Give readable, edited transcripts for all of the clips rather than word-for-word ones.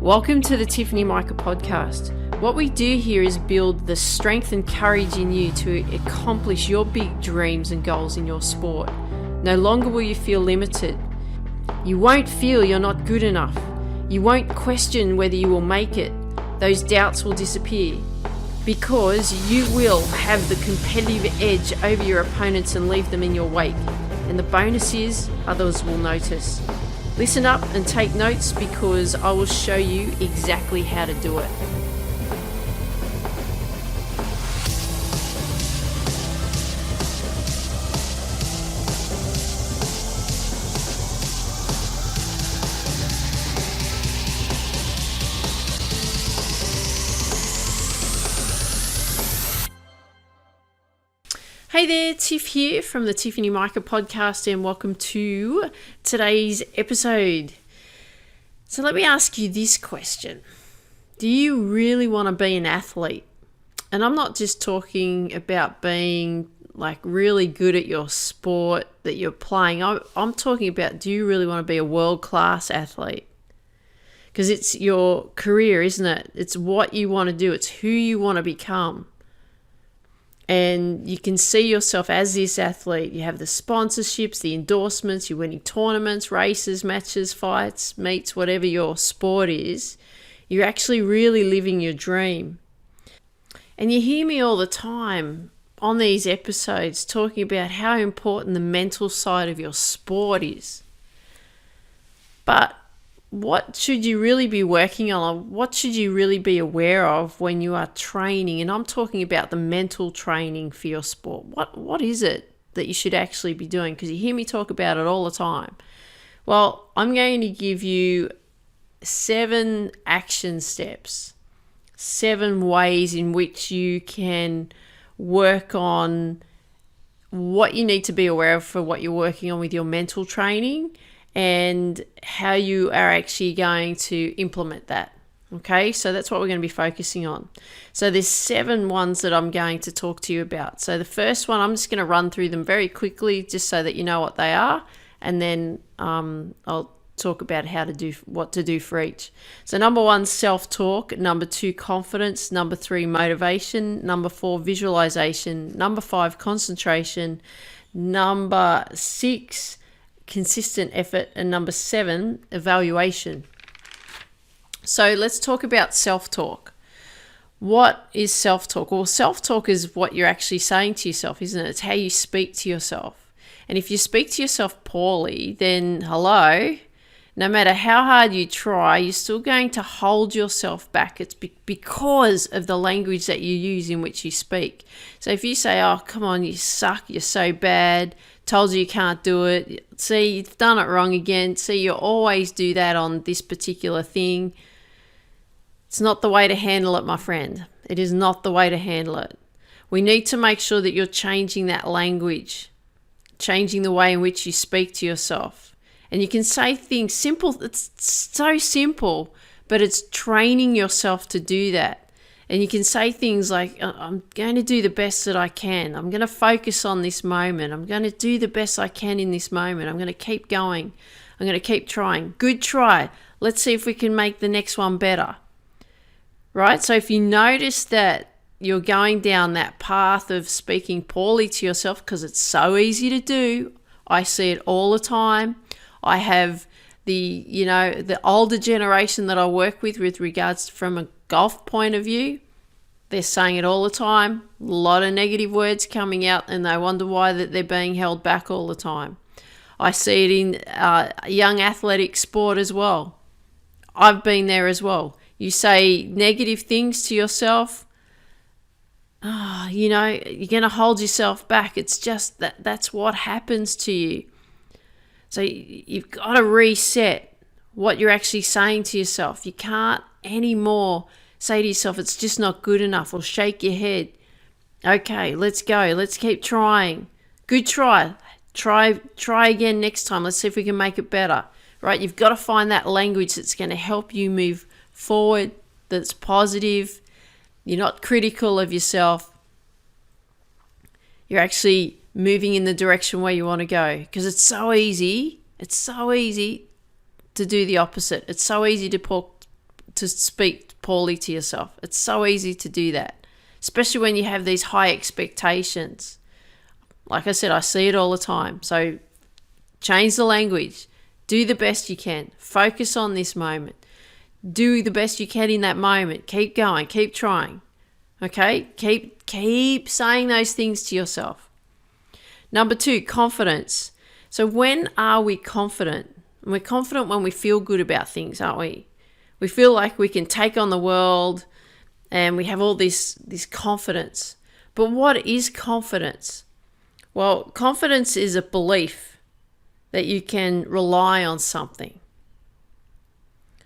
Welcome to the Tiffany Micah podcast. What we do here is build the strength and courage in you to accomplish your big dreams and goals in your sport. No longer will you feel limited. You won't feel you're not good enough. You won't question whether you will make it. Those doubts will disappear because you will have the competitive edge over your opponents and leave them in your wake. And the bonus is others will notice. Listen up and take notes because I will show you exactly how to do it. Hey there, Tiff here from the Tiffany Micah podcast, and welcome to today's episode. So let me ask you this question. Do you really want to be an athlete? And I'm not just talking about being like really good at your sport that you're playing. I'm talking about, do you really want to be a world-class athlete? Because it's your career, isn't it? It's what you want to do. It's who you want to become. And you can see yourself as this athlete. You have the sponsorships, the endorsements, you're winning tournaments, races, matches, fights, meets, whatever your sport is. You're actually really living your dream. And you hear me all the time on these episodes talking about how important the mental side of your sport is. But what should you really be working on? What should you really be aware of when you are training? And I'm talking about the mental training for your sport. What is it that you should actually be doing? Because you hear me talk about it all the time. Well, I'm going to give you 7 action steps, 7 ways in which you can work on what you need to be aware of for what you're working on with your mental training, and how you are actually going to implement that. Okay, so that's what we're going to be focusing on. So there's 7 ones that I'm going to talk to you about. So the first one, I'm just going to run through them very quickly just so that you know what they are, and then I'll talk about what to do for each. So number 1, self-talk. Number 2, confidence. Number 3, motivation. Number 4, visualization. Number 5, concentration. Number 6, consistent effort. And number 7, evaluation. So let's talk about self-talk. What is self-talk? Well, self-talk is what you're actually saying to yourself, isn't it? It's how you speak to yourself. And if you speak to yourself poorly, then no matter how hard you try, you're still going to hold yourself back. It's because of the language that you use in which you speak. So if you say, oh, come on, you suck, you're so bad, told you can't do it, see, you've done it wrong again, see, you always do that on this particular thing. It's not the way to handle it, my friend. It is not the way to handle it. We need to make sure that you're changing that language, changing the way in which you speak to yourself. And you can say things simple. It's so simple, but it's training yourself to do that. And you can say things like, I'm going to do the best that I can. I'm going to focus on this moment. I'm going to do the best I can in this moment. I'm going to keep going. I'm going to keep trying. Good try. Let's see if we can make the next one better. Right? So if you notice that you're going down that path of speaking poorly to yourself, because it's so easy to do, I see it all the time. I have the older generation that I work with regards from a golf point of view. They're saying it all the time. A lot of negative words coming out, and they wonder why that they're being held back all the time. I see it in young athletic sport as well. I've been there as well. You say negative things to yourself, you're going to hold yourself back. It's just that's what happens to you. So you've got to reset what you're actually saying to yourself. You can't anymore say to yourself, it's just not good enough, or shake your head. Okay, let's go. Let's keep trying. Good try. Try again next time. Let's see if we can make it better. Right? You've got to find that language that's going to help you move forward, that's positive. You're not critical of yourself. You're actually moving in the direction where you want to go, because it's so easy to do the opposite. It's so easy to to speak poorly to yourself. It's so easy to do that, especially when you have these high expectations. Like I said, I see it all the time. So change the language. Do the best you can. Focus on this moment. Do the best you can in that moment. Keep going. Keep trying. Okay? Keep saying those things to yourself. Number 2, confidence. So when are we confident? We're confident when we feel good about things, aren't we? We feel like we can take on the world and we have all this confidence. But what is confidence? Well, confidence is a belief that you can rely on something.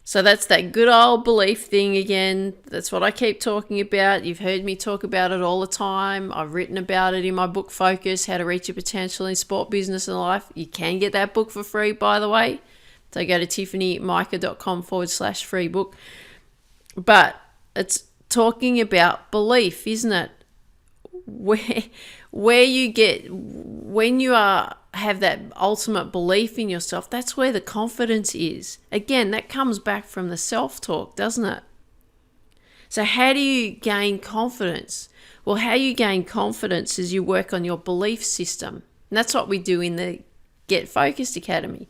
So that's that good old belief thing again. That's what I keep talking about. You've heard me talk about it all the time. I've written about it in my book, Focus, How to Reach Your Potential in Sport, Business and Life. You can get that book for free, by the way. So go to tiffanymica.com/free book. But it's talking about belief, isn't it? Where you get, when you have that ultimate belief in yourself, that's where the confidence is. Again, that comes back from the self-talk, doesn't it? So how do you gain confidence? Well, how you gain confidence is you work on your belief system. And that's what we do in the Get Focused Academy.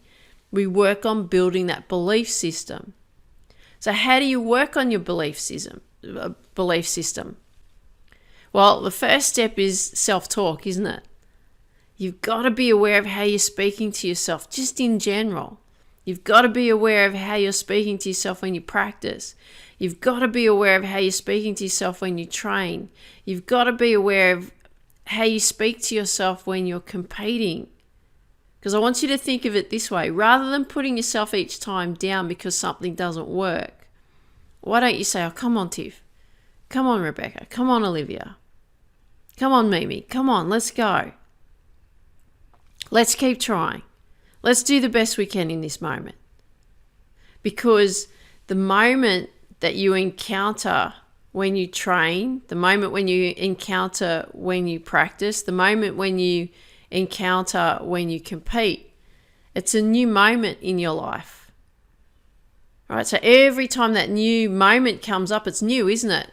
We work on building that belief system. So how do you work on your belief system? Well, the first step is self-talk, isn't it? You've got to be aware of how you're speaking to yourself, just in general. You've got to be aware of how you're speaking to yourself when you practice. You've got to be aware of how you're speaking to yourself when you train. You've got to be aware of how you speak to yourself when you're competing. Because I want you to think of it this way. Rather than putting yourself each time down because something doesn't work, why don't you say, oh, come on, Tiff. Come on, Rebecca. Come on, Olivia. Come on, Mimi. Come on, let's go. Let's keep trying. Let's do the best we can in this moment. Because the moment that you encounter when you train, the moment when you encounter when you practice, the moment when you encounter when you compete, it's a new moment in your life. All right, so every time that new moment comes up, it's new, isn't it?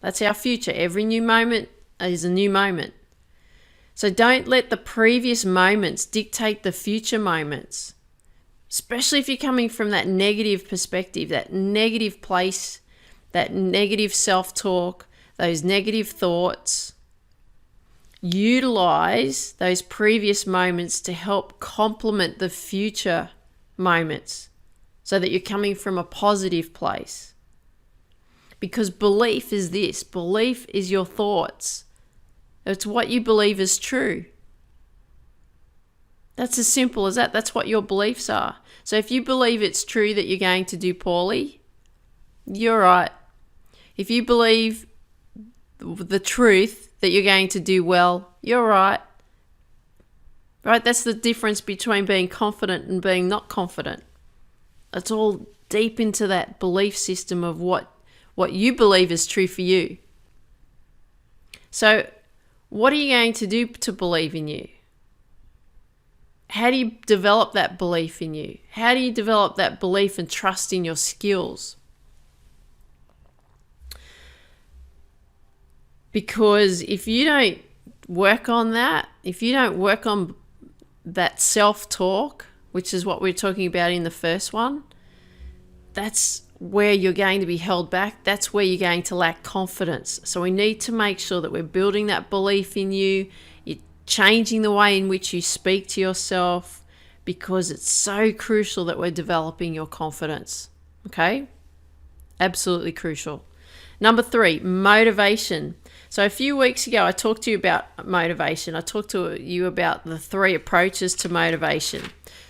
That's our future. Every new moment is a new moment. So don't let the previous moments dictate the future moments, especially if you're coming from that negative perspective, that negative place, that negative self-talk, those negative thoughts. Utilize those previous moments to help complement the future moments so that you're coming from a positive place. Because belief is this. Belief is your thoughts. It's what you believe is true. That's as simple as that. That's what your beliefs are. So if you believe it's true that you're going to do poorly, you're right. If you believe the truth that you're going to do well, you're right. Right? That's the difference between being confident and being not confident. It's all deep into that belief system of what you believe is true for you. So what are you going to do to believe in you? How do you develop that belief in you? How do you develop that belief and trust in your skills? Because if you don't work on that, if you don't work on that self-talk, which is what we're talking about in the first one, that's where you're going to be held back. That's where you're going to lack confidence. So we need to make sure that we're building that belief in you. You're changing the way in which you speak to yourself, because it's so crucial that we're developing your confidence. Okay? Absolutely crucial. Number 3, motivation. So a few weeks ago, I talked to you about motivation. I talked to you about the 3 approaches to motivation.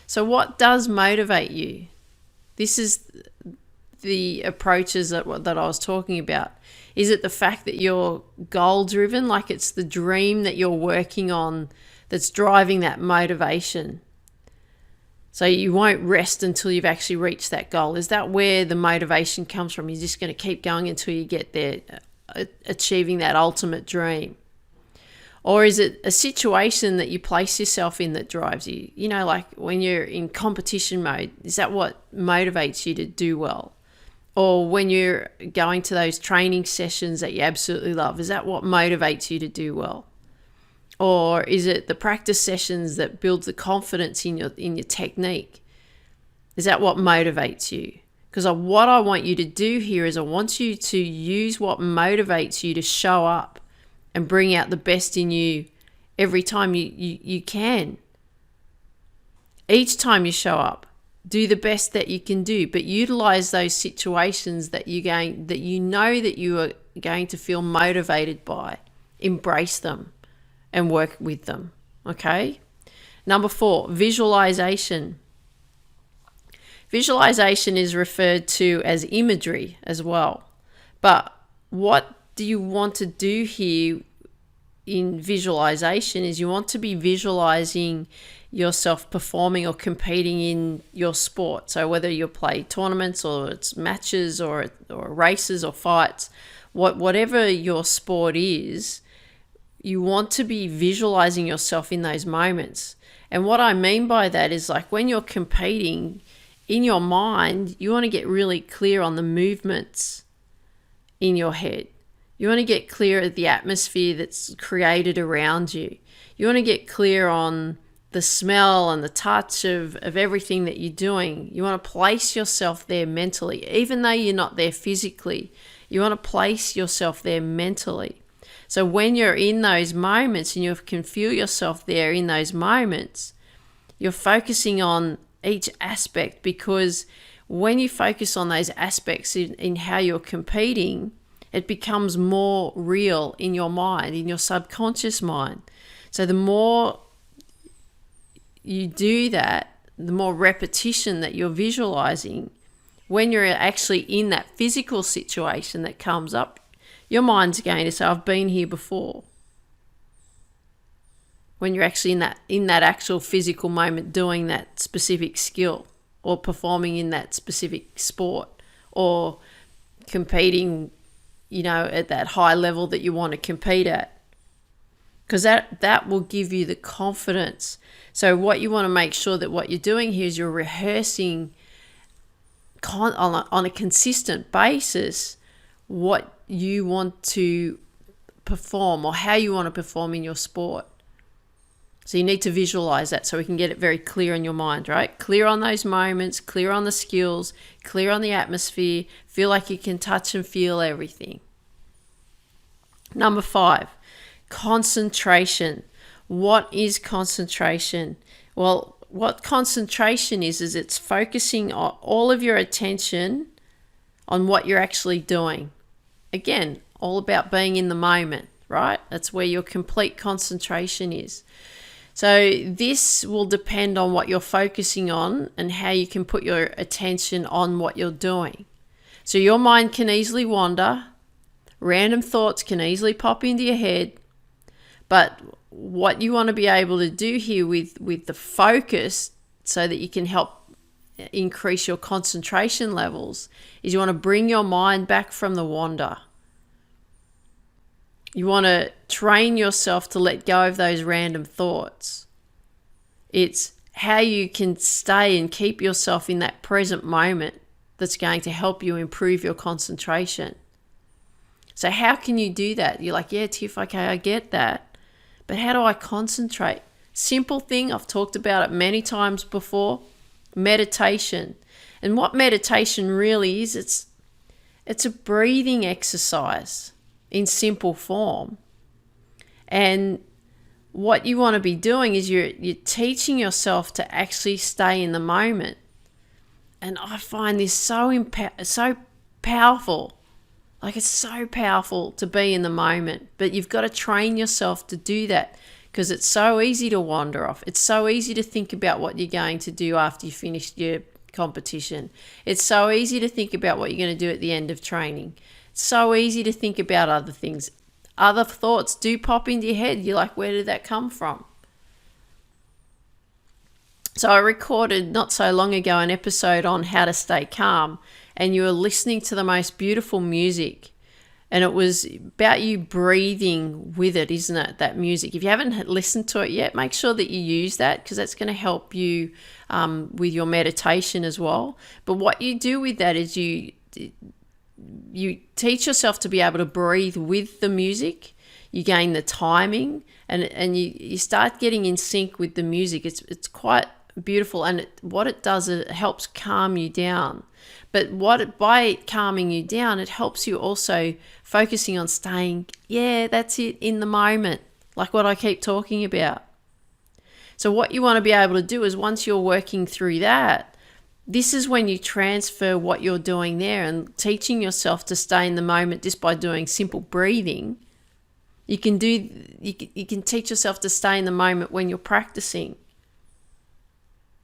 So what does motivate you? This is the approaches that I was talking about. Is it the fact that you're goal-driven, like it's the dream that you're working on that's driving that motivation? So you won't rest until you've actually reached that goal. Is that where the motivation comes from? You're just going to keep going until you get there, achieving that ultimate dream? Or is it a situation that you place yourself in that drives you? You know, like when you're in competition mode, is that what motivates you to do well? Or when you're going to those training sessions that you absolutely love, is that what motivates you to do well? Or is it the practice sessions that build the confidence in your technique? Is that what motivates you? Because what I want you to do here is I want you to use what motivates you to show up and bring out the best in you every time you can. Each time you show up, do the best that you can do, but utilize those situations that you know that you are going to feel motivated by. Embrace them and work with them. Okay? Number 4, visualization. Visualization is referred to as imagery as well. But what do you want to do here in visualization is you want to be visualizing yourself performing or competing in your sport. So whether you play tournaments or it's matches or races or fights, whatever your sport is, you want to be visualizing yourself in those moments. And what I mean by that is like when you're competing, in your mind, you want to get really clear on the movements in your head. You want to get clear at the atmosphere that's created around you. You want to get clear on the smell and the touch of everything that you're doing. You want to place yourself there mentally, even though you're not there physically. You want to place yourself there mentally. So when you're in those moments and you can feel yourself there in those moments, you're focusing on each aspect, because when you focus on those aspects in how you're competing, it becomes more real in your mind, in your subconscious mind. So the more you do that, the more repetition that you're visualizing, when you're actually in that physical situation that comes up, your mind's going to say, I've been here before. When you're actually in that actual physical moment doing that specific skill or performing in that specific sport or competing, at that high level that you want to compete at. Because that will give you the confidence. So what you want to make sure that what you're doing here is you're rehearsing on a consistent basis what you want to perform or how you want to perform in your sport. So you need to visualize that so we can get it very clear in your mind, right? Clear on those moments, clear on the skills, clear on the atmosphere, feel like you can touch and feel everything. Number 5, concentration. What is concentration? Well, what concentration is it's focusing on all of your attention on what you're actually doing. Again, all about being in the moment, right? That's where your complete concentration is. So this will depend on what you're focusing on and how you can put your attention on what you're doing. So your mind can easily wander. Random thoughts can easily pop into your head. But what you want to be able to do here with the focus so that you can help increase your concentration levels is you want to bring your mind back from the wander. You want to train yourself to let go of those random thoughts. It's how you can stay and keep yourself in that present moment that's going to help you improve your concentration. So how can you do that? You're like, yeah, Tiff, okay, I get that. But how do I concentrate? Simple thing, I've talked about it many times before, meditation. And what meditation really is, it's a breathing exercise in simple form. And what you want to be doing is you're teaching yourself to actually stay in the moment. And I find this so powerful. Like, it's so powerful to be in the moment, but you've got to train yourself to do that because it's so easy to wander off. It's so easy to think about what you're going to do after you finish your competition. It's so easy to think about what you're going to do at the end of training. It's so easy to think about other things. Other thoughts do pop into your head. You're like, where did that come from? So I recorded not so long ago an episode on how to stay calm, and you were listening to the most beautiful music, and it was about you breathing with it, isn't it, that music? If you haven't listened to it yet, make sure that you use that because that's going to help you with your meditation as well. But what you do with that is you you teach yourself to be able to breathe with the music. You gain the timing, and you start getting in sync with the music. It's quite beautiful, and what it does, it helps calm you down. But by calming you down, it helps you also focusing on staying, that's it, in the moment, like what I keep talking about. So what you want to be able to do is, once you're working through that, this is when you transfer what you're doing there and teaching yourself to stay in the moment just by doing simple breathing. You can teach yourself to stay in the moment when you're practicing.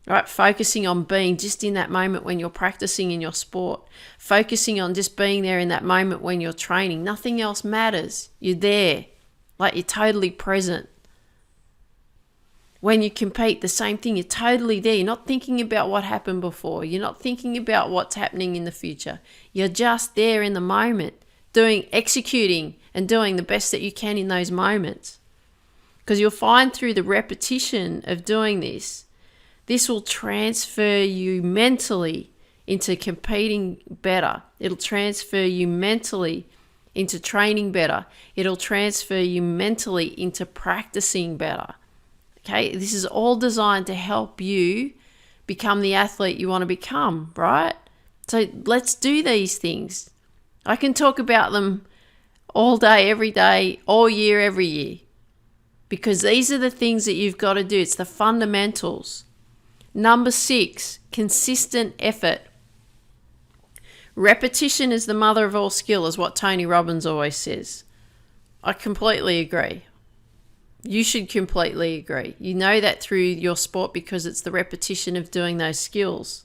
Right? Focusing on being just in that moment when you're practicing in your sport. Focusing on just being there in that moment when you're training. Nothing else matters. You're there. Like, you're totally present. When you compete, the same thing. You're totally there. You're not thinking about what happened before. You're not thinking about what's happening in the future. You're just there in the moment, executing and doing the best that you can in those moments. Because you'll find through the repetition of doing this will transfer you mentally into competing better. It'll transfer you mentally into training better. It'll transfer you mentally into practicing better. Okay, this is all designed to help you become the athlete you want to become, right? So let's do these things. I can talk about them all day, all year, every year, because these are the things that you've got to do. It's the fundamentals. Number 6, consistent effort. Repetition is the mother of all skill, is what Tony Robbins always says. I completely agree. You should completely agree. You know that through your sport because it's the repetition of doing those skills.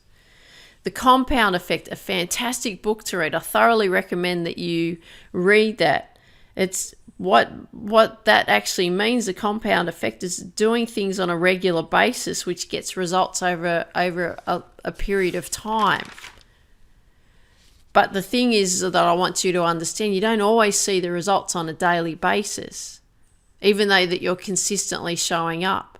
The Compound Effect, a fantastic book to read. I thoroughly recommend that you read that. It's what that actually means. The compound effect is doing things on a regular basis, which gets results over a period of time. But the thing is that I want you to understand, you don't always see the results on a daily basis, even though that you're consistently showing up.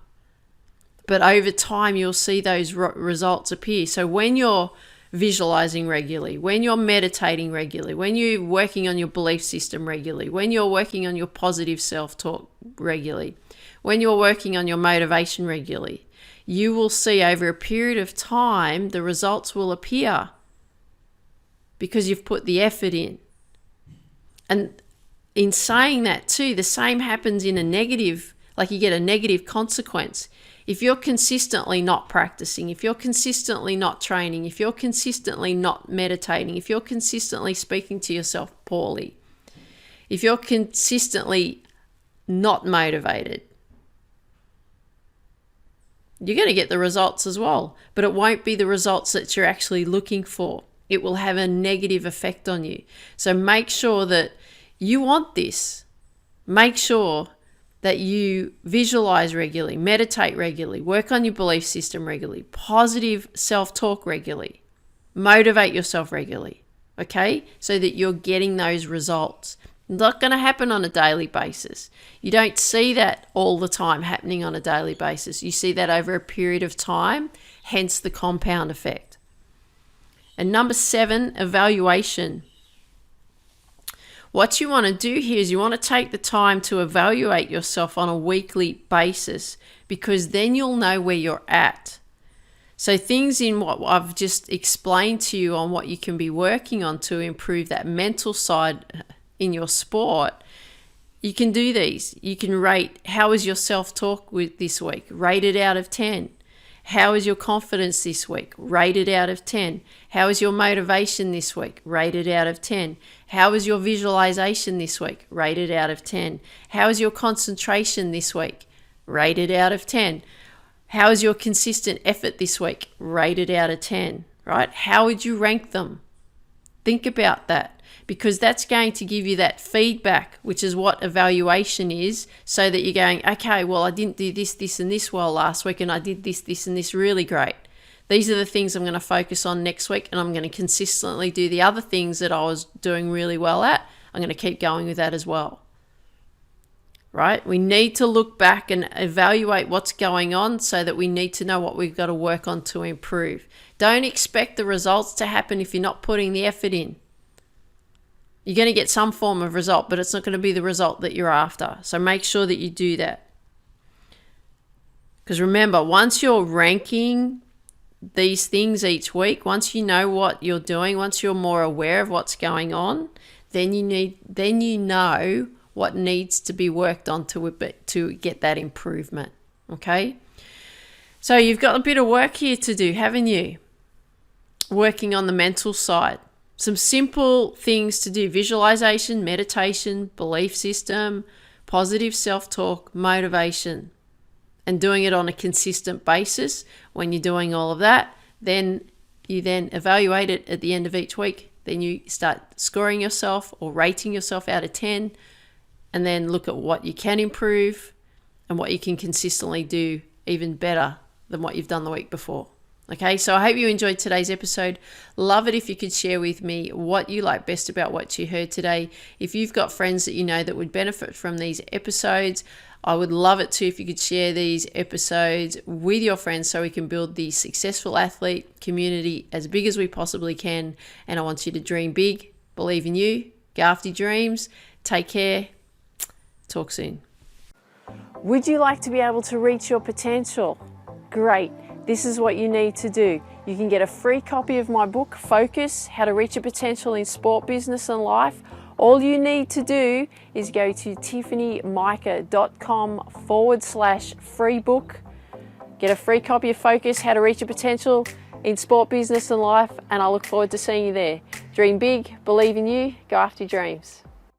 But over time, you'll see those results appear. So when you're visualizing regularly, when you're meditating regularly, when you're working on your belief system regularly, when you're working on your positive self-talk regularly, when you're working on your motivation regularly, you will see over a period of time the results will appear because you've put the effort in. And in saying that too, the same happens in a negative, like you get a negative consequence. If you're consistently not practicing, if you're consistently not training, if you're consistently not meditating, if you're consistently speaking to yourself poorly, if you're consistently not motivated, you're going to get the results as well, but it won't be the results that you're actually looking for. It will have a negative effect on you. So make sure that you want this. Make sure that you visualize regularly, meditate regularly, work on your belief system regularly, positive self-talk regularly, motivate yourself regularly, okay? So that you're getting those results. It's not going to happen on a daily basis. You don't see that all the time happening on a daily basis. You see that over a period of time, hence the compound effect. And number 7, evaluation. What you want to do here is you want to take the time to evaluate yourself on a weekly basis, because then you'll know where you're at. So things in what I've just explained to you on what you can be working on to improve that mental side in your sport, you can do these. You can rate, how is your self-talk with this week? Rate it out of 10. How is your confidence this week? Rate it out of 10. How is your motivation this week? Rate it out of 10. How is your visualization this week? Rate it out of 10. How is your concentration this week? Rate it out of 10. How is your consistent effort this week? Rate it out of 10, right? How would you rank them? Think about that, because that's going to give you that feedback, which is what evaluation is, so that you're going, okay, well, I didn't do this, this, and this well last week, and I did this, this, and this really great. These are the things I'm going to focus on next week, and I'm going to consistently do the other things that I was doing really well at. I'm going to keep going with that as well. right? We need to look back and evaluate what's going on so that we need to know what we've got to work on to improve. Don't expect the results to happen if you're not putting the effort in. You're going to get some form of result, but it's not going to be the result that you're after. So make sure that you do that. Because remember, once you're ranking these things each week, once you know what you're doing, once you're more aware of what's going on, then you know what needs to be worked on to get that improvement. Okay? So you've got a bit of work here to do, haven't you? Working on the mental side. Some simple things to do: visualization, meditation, belief system, positive self-talk, motivation, and doing it on a consistent basis. When you're doing all of that, then you evaluate it at the end of each week. Then you start scoring yourself or rating yourself out of 10, and then look at what you can improve and what you can consistently do even better than what you've done the week before. Okay, so I hope you enjoyed today's episode. Love it if you could share with me what you like best about what you heard today. If you've got friends that you know that would benefit from these episodes, I would love it too if you could share these episodes with your friends so we can build the Successful Athlete community as big as we possibly can. And I want you to dream big, believe in you, go after your dreams. Take care. Talk soon. Would you like to be able to reach your potential? Great. This is what you need to do. You can get a free copy of my book, Focus: How to Reach Your Potential in Sport, Business and Life. All you need to do is go to tiffanymica.com/free book. Get a free copy of Focus: How to Reach Your Potential in Sport, Business and Life, and I look forward to seeing you there. Dream big, believe in you, go after your dreams.